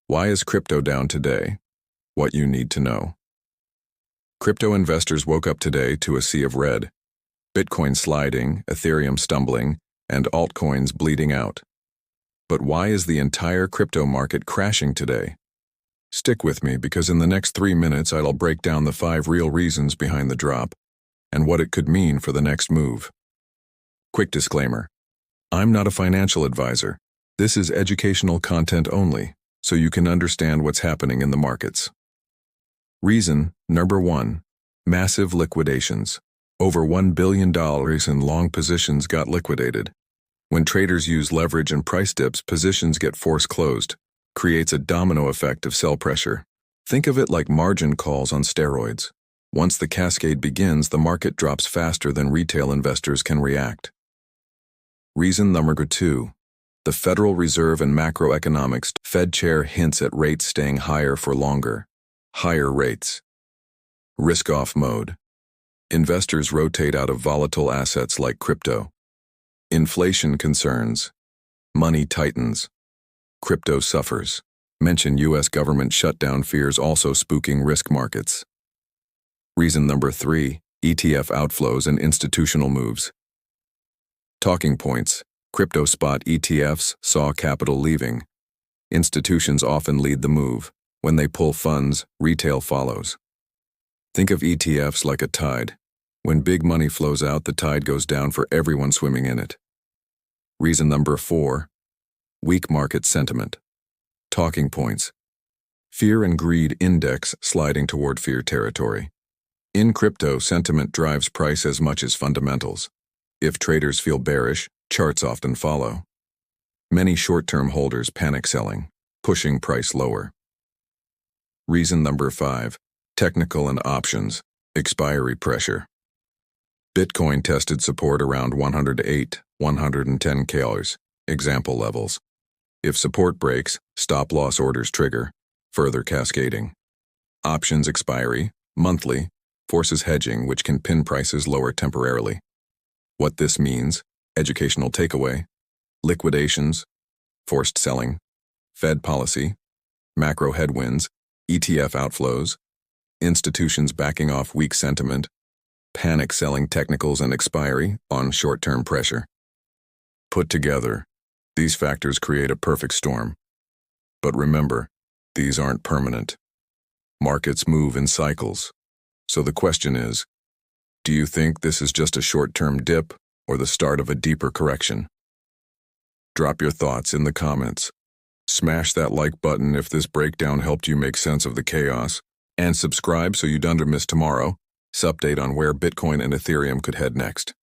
Why is crypto down today? What you need to know. Crypto investors woke up today to a sea of red. Bitcoin sliding, Ethereum stumbling, and altcoins bleeding out. But why is the entire crypto market crashing today? Stick with me because in the next 3 minutes I'll break down the 5 real reasons behind the drop and what it could mean for the next move. Quick disclaimer. I'm not a financial advisor. This is educational content only, so you can understand what's happening in the markets. Reason number 1. Massive liquidations. Over $1 billion in long positions got liquidated. When traders use leverage and price dips, positions get force closed. Creates a domino effect of sell pressure. Think of it like margin calls on steroids. Once the cascade begins, the market drops faster than retail investors can react. Reason number 2. The Federal Reserve and macroeconomics. Fed chair hints at rates staying higher for longer. Higher rates. Risk-off mode. Investors rotate out of volatile assets like crypto. Inflation concerns. Money tightens. Crypto suffers. Mention U.S. government shutdown fears also spooking risk markets. Reason number 3. ETF outflows and institutional moves. Talking points. Crypto spot ETFs saw capital leaving. Institutions often lead the move. When they pull funds, retail follows. Think of ETFs like a tide. When big money flows out, the tide goes down for everyone swimming in it. Reason number 4. Weak market sentiment. Talking points. Fear and greed index sliding toward fear territory. In crypto, sentiment drives price as much as fundamentals. If traders feel bearish, charts often follow. Many short-term holders panic selling, pushing price lower. Reason number 5. Technical and options. Expiry pressure. Bitcoin tested support around 108, 110 KRs, example levels. If support breaks, stop-loss orders trigger, further cascading. Options expiry, monthly, forces hedging which can pin prices lower temporarily. What this means, educational takeaway, liquidations, forced selling, Fed policy, macro headwinds, ETF outflows, institutions backing off weak sentiment, panic selling technicals and expiry on short-term pressure. Put together, these factors create a perfect storm. But remember, these aren't permanent. Markets move in cycles. So the question is, do you think this is just a short-term dip or the start of a deeper correction? Drop your thoughts in the comments. Smash that like button if this breakdown helped you make sense of the chaos, and subscribe so you don't miss tomorrow's update on where Bitcoin and Ethereum could head next.